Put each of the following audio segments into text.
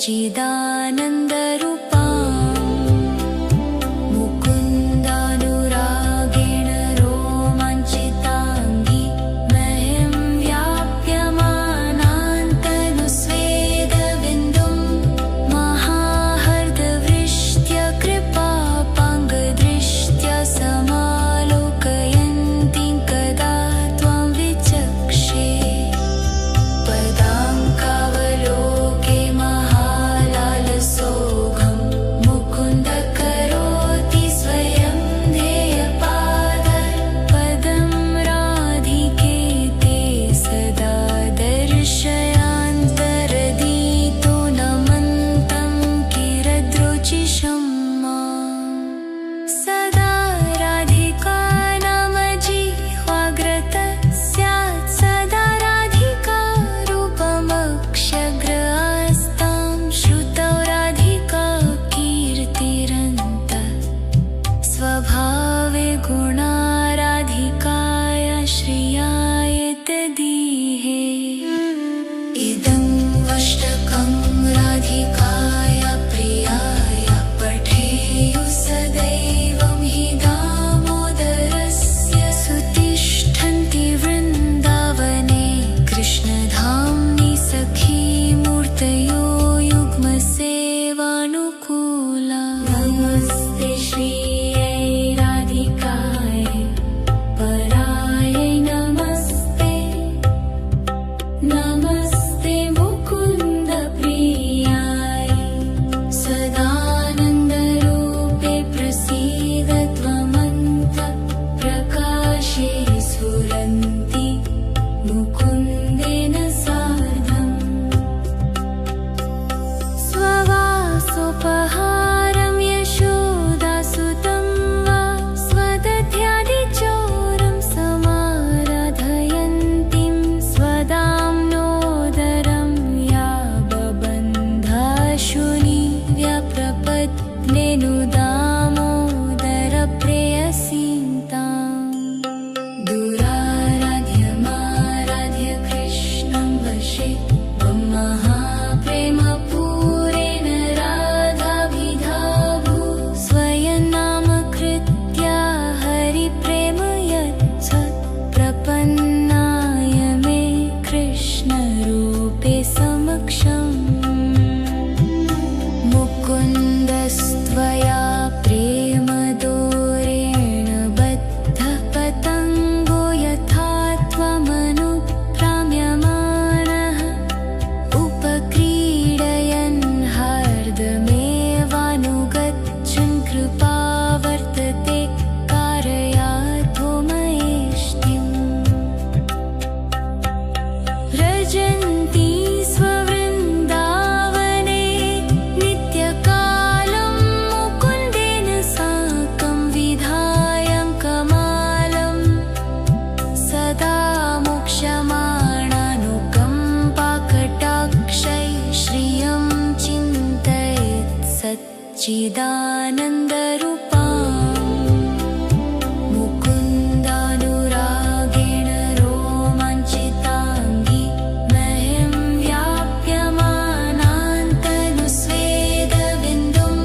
सच्चिदानन्दरूपां मुकुन्दानुरागेण रोमाञ्चिताङ्गी मह्यं व्याप्यमानान्तनुस्वेदबिन्दुं महाहृदवृष्ट्या कृपापाङ्गदृष्ट्या समालोकयन्तीं कदा त्वां विचक्षे पदाङ्कावलोके महालालसोऽहं मुकुन्द करोति स्वयं ध्येयपादपदं राधिके ते सदा दर्शयान्तरदीतो नमन्तं किरद्रुचिषं माम् सदा राधिका नाम जिह्वाग्रतः स्यात् सदा राधिका रूपमक्षग्रहस्तां श्रुतौ राधिका कीर्तिरन्तः स्वभावे गुणा राधिकाय श्रियाय तदीहे इदं वष्टकं राधिकाय प्रियाय पठेयुः सदैवं हि दामोदरस्य सुतिष्ठन्ति वृन्दावने कृष्णधाम्नि सखी मूर्तयो युग्मसेवानुकूला नमस्ते श्रियै राधिकाय परायै नमस्ते नमस्ते मुकुन्द प्रियाय सदानन्दरूपे प्रसीद त्वमन्तः प्रकाशे स्फुरन्ति मुकुन्देन सार्धम् स्ववासोपहारं यशोदासुतं वा स्वदध्यादिचोरं समाराधयन्तीं स्वदाम्नोदरं या बबन्धाशुनि व्यप्रपत्नेनुदामोदरप्रेयसीं ताम् दुराराध्यमाराध्य कृष्णं वशे त्वं महाप्रेमपूरेण राधाभिधाभू स्वयं नामकृत्या हरिप्रेम यच्छत् प्रपन्नाय मे कृष्णरूपे समक्षम् मुकुन्दस्त्वया प्रेमदोरेण बद्धः पतङ्गो यथा त्वमनुप्राम्यमाणः उपक्रीडयन् हार्दमेवानुगच्छन् कृपा वर्तते कारयातो महेष्टिम् व्रजन्ती स्ववृन्दावने नित्यकालं मुकुन्देन साकं विधायं कमालं सदा मोक्षमाणानुकम्पाकटाक्षैः श्रियं चिन्तयेत् सच्चिदानन्दरूपां मुकुन्दानुरागेण रोमाञ्चिताङ्गी मह्यं व्याप्यमानान्तनुस्वेदबिन्दुं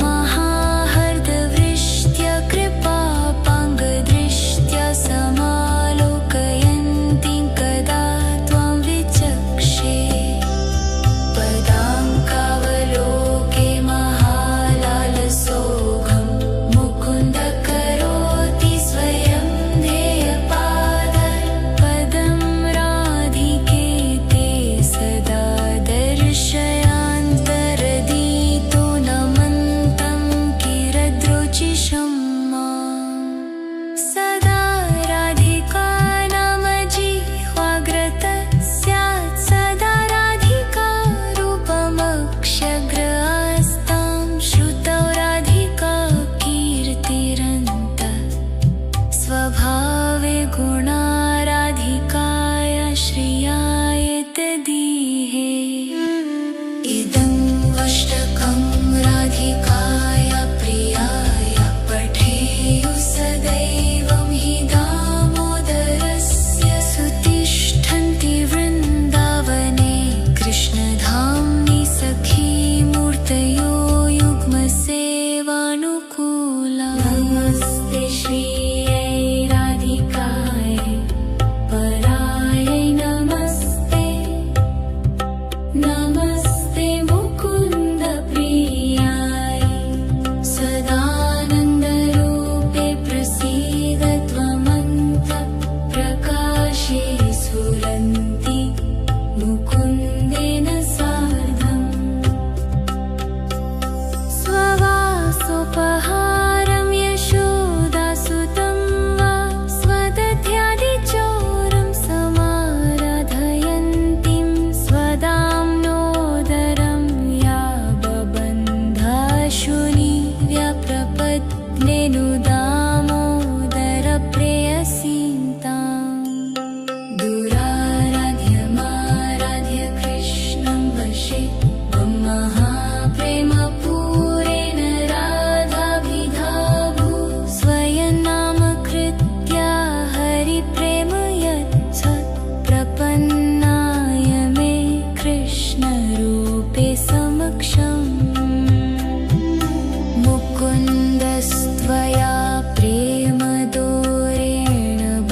महाहृदवृष्ट्या कृपापाङ्गदृष्ट्या समालोकयन्तीं कदा त्वां विचक्षे पदाङ्कावलोके महालालसोऽहं महाप्रेमपूरेण राधाभिधाभू स्वयं नामकृत्या हरिप्रेम यच्छत् प्रपन्नाय मे कृष्णरूपे समक्षम् मुकुन्दस्त्वया प्रेमदोरेण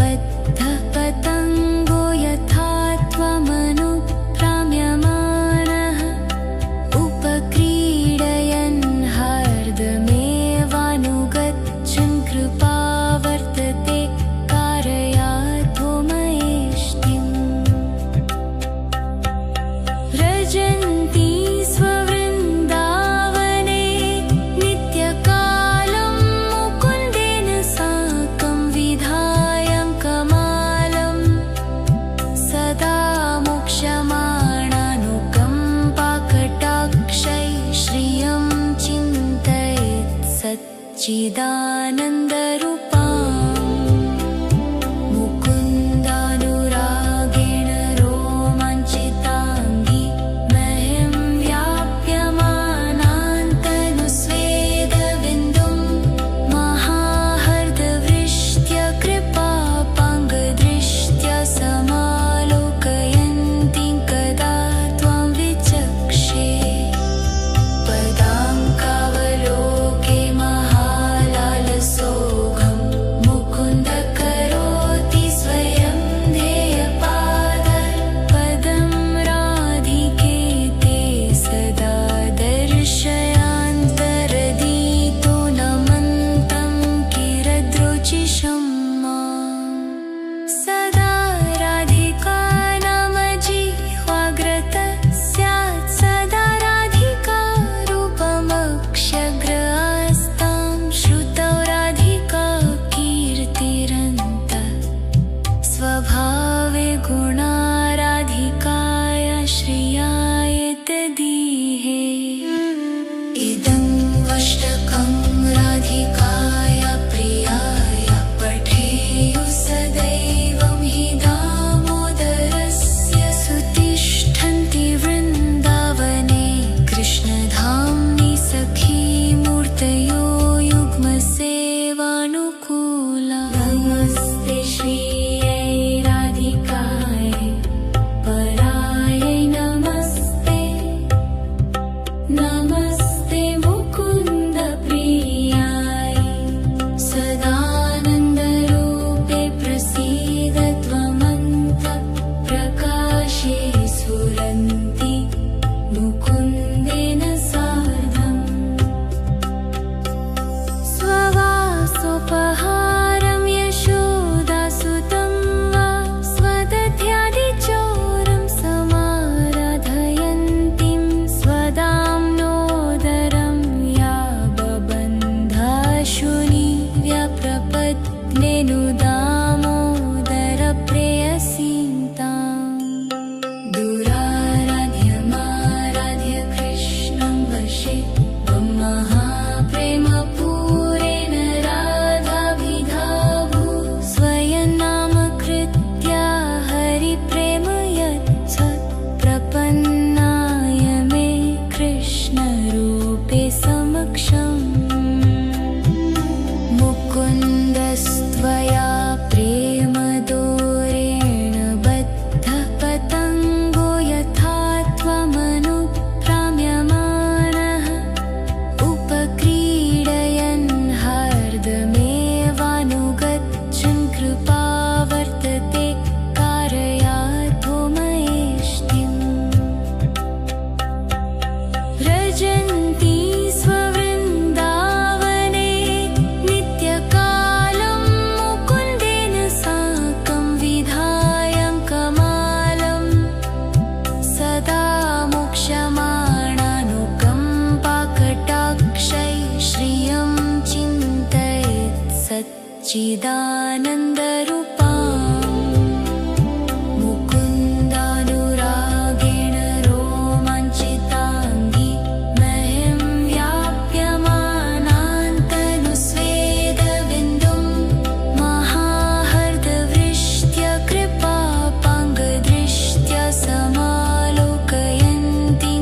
बद्धः पतङ्गो यथा त्वमनुप्राम्यमाणः उपक्रीडयन् हार्दमेवानुगच्छन् कृपा वर्तते कारयातो मयेष्टिम् व्रजन्ती स्ववृन्दावने नित्यकालं मुकुन्देन साकं विधायं कमालं सदा मोक्षमाणानुकम्पाकटाक्षैः श्रियं चिन्तयेत् सच्चिदानन्दरूपाम् मुकुन्दानुरागेण रोमाञ्चिताङ्गी मह्यं व्याप्यमानान्तनुस्वेदबिन्दुं महाहर्दवृष्ट्या कृपापाङ्गदृष्ट्या समालोकयन्तीं कदा त्वां विचक्षे पदाङ्कावलोके महालालसोऽहं मुकुन्द करोति स्वयं ध्येयपादपदं राधिके ते सदा दर्शयान्तरदीतो नमन्तं किरद्रुचिषं माम् सदा राधिका नाम जिह्वाग्रतः स्यात् सदा राधिका रूपमक्षग्रहस्तां श्रुतौ राधिका कीर्तिरन्तः स्वभावे गुणा राधिकाय श्रियाय तदीहे इदं वष्टकं राधिकाय प्रियाय पठेयुः सदैवं हि दामोदरस्य सुतिष्ठन्ति वृन्दावने कृष्णधाम्नि सखी मूर्तयो युग्मसेवानुकूला नमस्ते श्रियै राधिकायै परायै नमस्ते नमस्ते मुकुन्दप्रियाय सदानन्दरूपे प्रसीद त्वमन्तःप्रकाशे स्फुरन्ति मुकुन्देन सार्धम् स्ववासोपहारं यशोदासुतं वा स्वदध्यादिचोरं समाराधयन्तीं स्वदाम्नोदरं या बबन्धाशुनि व्यप्रपत्नेनु दामोदरप्रेयसीं ताम् दुराराध्यमाराध्य कृष्णं वशे महाप्रेमपूरेण राधाभिधाभू स्वयं नामकृत्या हरिप्रेम यच्छत् प्रपन्नाय मे कृष्णरूपे समक्षम् मुकुन्दस्त्वया प्रेमदोरेण बद्धः पतङ्गो यथा त्वमनुप्राम्यमाणः उपक्रीडयन् हार्दमेवानुगच्छन् कृपा वर्तते कारयातो मयेष्टिम् व्रजन्ती स्ववृन्दावने नित्यकालं मुकुन्देन साकं विधायं कमालं सदा मोक्षमाणानुकम्पाकटाक्षैः श्रियं चिन्तयेत् सच्चिदानन्दरूपाम् मुकुन्दानुरागेण रोमाञ्चिताङ्गी मह्यं व्याप्यमानान्तनुस्वेदबिन्दुं महाहर्दवृष्ट्या कृपापाङ्गदृष्ट्या समालोकयन्तीं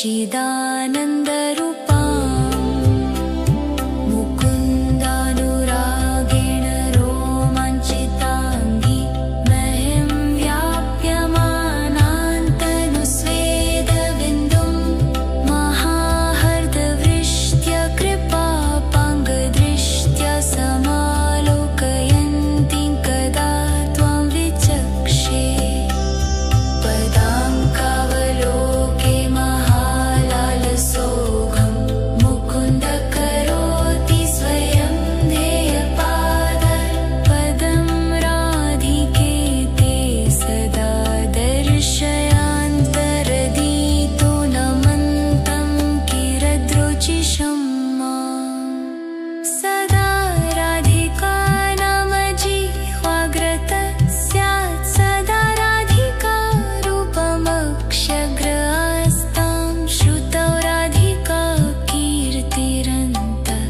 सच्चिदानन्दरूपाम् मुकुन्दानुरागेण रोमाञ्चिताङ्गी मह्यं व्याप्यमानान्तनुस्वेदबिन्दुं महाहर्दवृष्ट्या कृपापाङ्गदृष्ट्या समालोकयन्तीं कदा त्वां विचक्षे पदाङ्कावलोके महालालसोऽहं मुकुन्द करोति स्वयं ध्येयपाद पदं राधिके ते सदा दर्शयान्तरदीतो नमन्तं किरदृचिषं माम् सदा राधिका नाम जिह्वाग्रतः स्यात् सदा राधिका रूपमक्षग्रहस्तां श्रुतौ राधिका कीर्तिरन्तः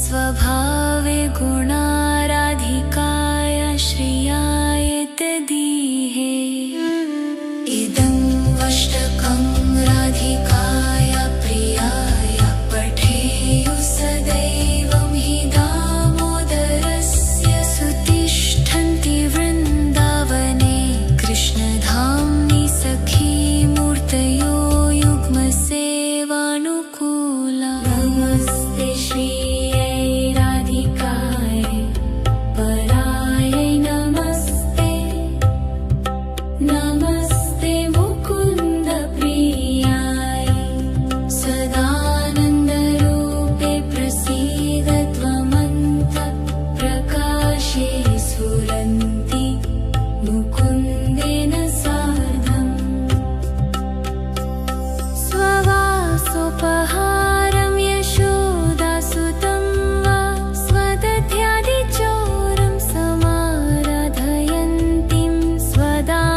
स्वभावे गुणा राधिकाय श्रियाय तदीहे इदं वष्टकं राधिकाय प्रियाय पठेयुः सदैवं हि दामोदरस्य सुतिष्ठन्ति वृन्दावने कृष्णधाम्नि सखी मूर्तयो युग्मसेवानुकूला नमस्ते श्रियै राधिकाय परायै नमस्ते नमस्ते मुकुन्द प्रियाय सदानन्दरूपे प्रसीद त्वमन्तः प्रकाशे स्फुरन्ति मुकुन्देन सार्धम् स्ववासोपहारं यशोदासुतं वा स्वदध्यादिचोरं समाराधयन्तीं स्वदाम्नोदरं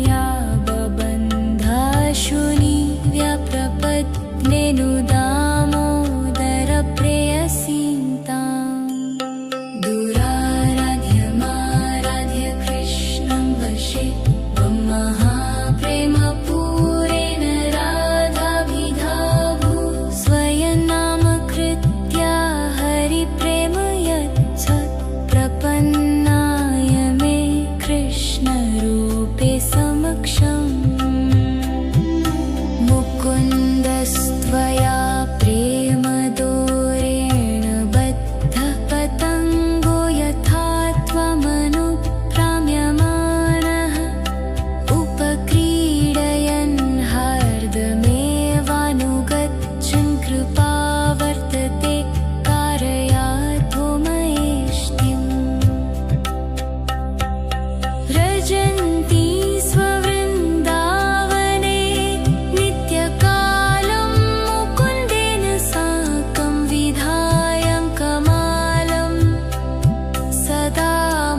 या बबन्धाशुनि व्याप्रपत्नेनु दामोदरप्रेयसीं ताम् दुराराध्यमाराध्य कृष्णं वशे महाप्रेमपूरेण राधाभिधाभू स्वयं नामकृत्या हरिप्रेम यच्छत् प्रपन्नाय मे कृष्णरूपे समक्षम् मुकुन्दस्त्वया प्रेमदोरेण बद्धः पतङ्गो यथा त्वमनुप्राम्यमाणः उपक्रीडयन् हार्दमेवानुगच्छन् कृपा वर्तते कारयातो महेष्टिम् व्रजन्ती स्ववृन्दावने नित्यकालं मुकुन्देन साकं विधायं कमालम् सदा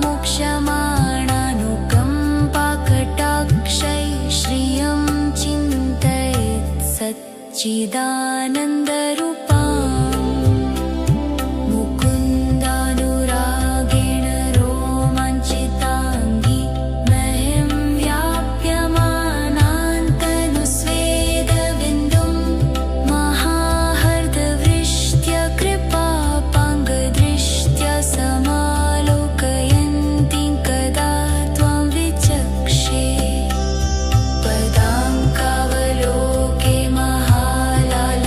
मोक्षमाणानुकम्पाकटाक्षै श्रियं चिन्तयेत् सच्चिदानन्दरूपाम् मुकुन्दानुरागेण रोमाञ्चिताङ्गी मह्यं व्याप्यमानान्तनुस्वेदबिन्दुं महाहर्दवृष्ट्या कृपापाङ्गदृष्ट्या समालोकयन्तीं कदा त्वां विचक्षे पदाङ्कावलोके महालाल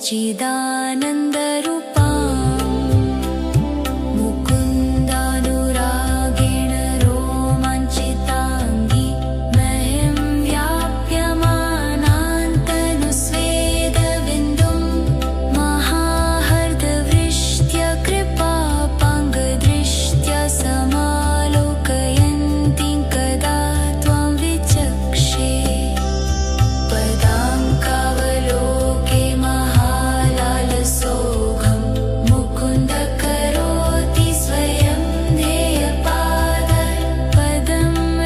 सच्चिदानन्दरूपाम् मुकुन्दानुरागेण रोमाञ्चिताङ्गी मह्यं व्याप्यमानान्तनुस्वेदबिन्दुं महाहर्दवृष्ट्या कृपापाङ्गदृष्ट्या समालोकयन्तीं कदा त्वां विचक्षे पदाङ्कावलोके महालालसोऽहं मुकुन्द करोति स्वयं ध्येयपादपदं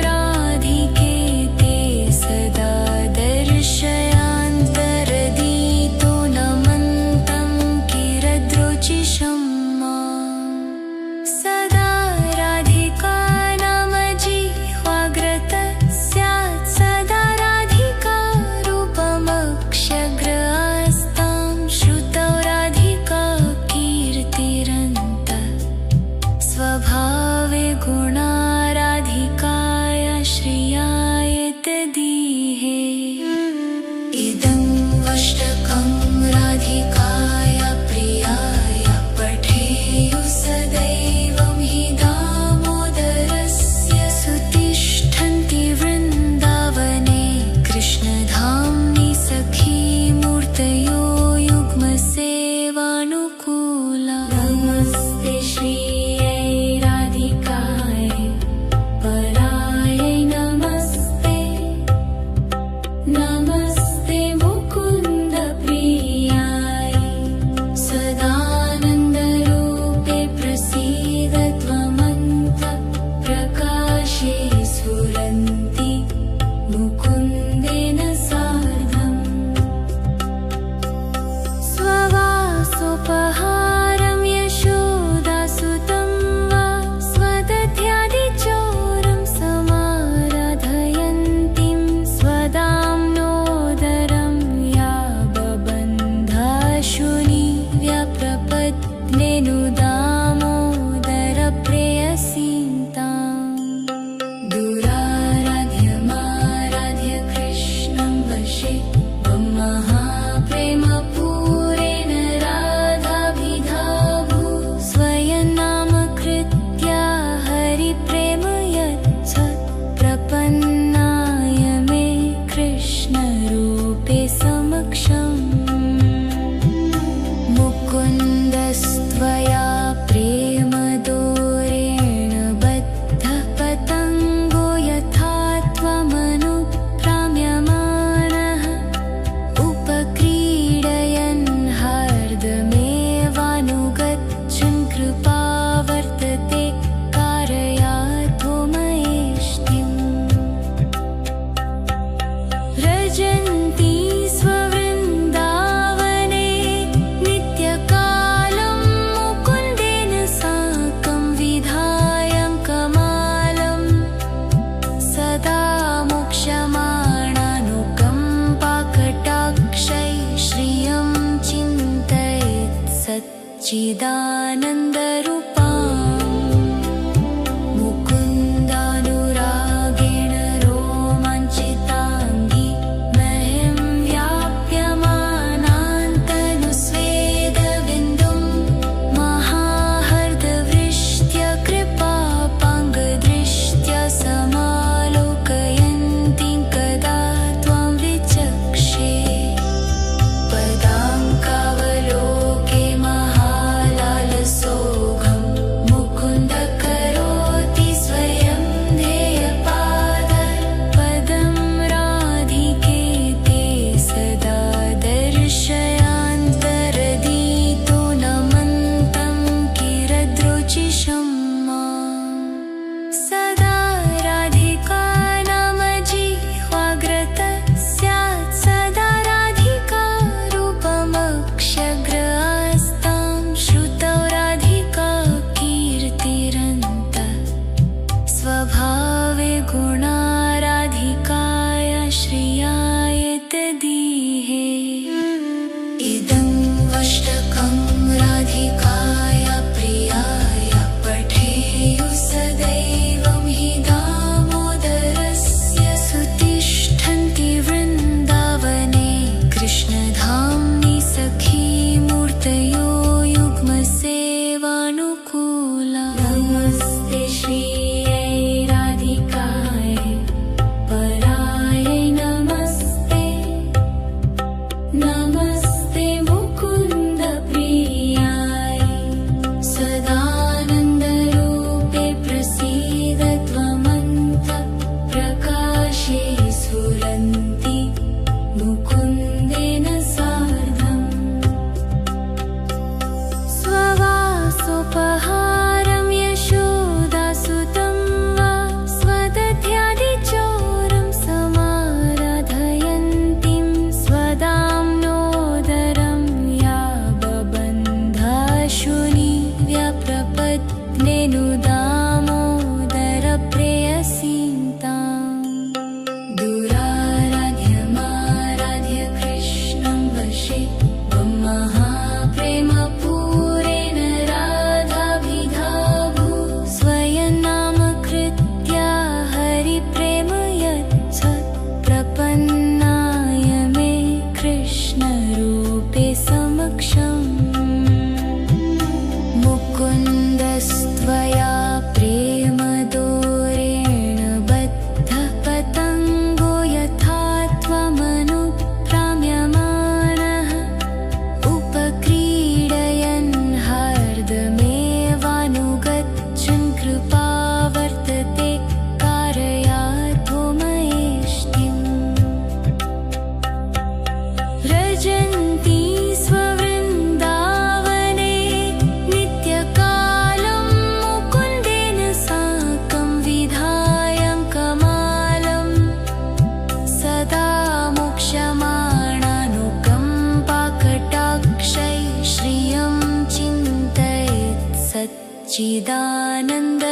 राधिके ते सदा दर्शयान्तरदीतो नमन्तं किरद्रुचिषं माम् सदा राधिका नाम जिह्वाग्रतः स्यात् सदा राधिका रूपमक्षग्रहस्तां श्रुतौ राधिका कीर्तिरन्तः स्वभावे गुणा राधिकाय श्रियाय तदीहे इदं अष्टकं राधिकाय प्रियाय पठेयुः सदैवं हि दामोदरस्य सुतिष्ठन्ति वृन्दावने कृष्णधाम्नि सखीमूर्तयो युग्मसेवानुकूला नमस्ते श्रियै राधिकाय परायै नमस्ते नमस्ते मुकुन्द प्रियाय सदानन्दरूपे प्रसीद त्वमन्त प्रकाशे स्फुरन्ति मुकुन्देन सार्धम् स्ववासोपहारं यशोदासुतं वा स्वदध्यादिचोरं समाराधयन्तीं स्वदाम्नोदरं या बबन्धाशुनि व्यप्रपत्नेनु दामोदरप्रेयसीं ताम् दुराराध्यमाराध्य कृष्णं वशे त्वं महाप्रेमपूरेण राधाभिधाभू स्वयं नामकृत्या हरिप्रेम यच्छत् प्रपन्नाय मे कृष्णरूपे समक्षम् मुकुन्दस्त्वया प्रेमदोरेण बद्धः पतङ्गो यथा त्वमनुप्राम्यमाणः उपक्रीडयन् हार्दमेवानुगच्छन् कृपा वर्तते कारयातो मयेष्टिम् व्रजन्ती स्ववृन्दावने नित्यकालं मुकुन्देन साकं विधायं कमालं सदा मोक्षमाणानुकम्पाकटाक्षै श्रियं चिन्तयेत् सच्चिदानन्दरूपाम् मुकुन्दानुरागेण रोमाञ्चिताङ्गी मह्यं व्याप्यमानान्तनुस्वेदबिन्दुं महाहर्दवृष्ट्या कृपापाङ्गदृष्ट्या समालोकयन्तीं कदा त्वां विचक्षे पदाङ्कावलोके महालालसोऽहं रेणुदामोदर प्रेयसीताम् दुराराध्यमाराध्य कृष्णं वशे महाप्रेमपूरेण राधाभिधाभू स्वयं नामकृत्या हरिप्रेम यच्छत् प्रपन्नाय मे कृष्णरूपे समक्षम् मुकुन्दस्त्वया प्रेमदोरेण बद्धः पतङ्गो यथा त्वमनुप्राम्यमाणः उपक्रीडयन् हार्दमेवानुगच्छन् कृपा वर्तते कारयातो मयेष्टिम् व्रजन्ती स्ववृन्दावने नित्यकालं मुकुन्देन साकं विधायं कमालं सदा मोक्षमाणानुकम्पाकटाक्षैः श्रियं चिन्तयेत् सच्चिदानन्द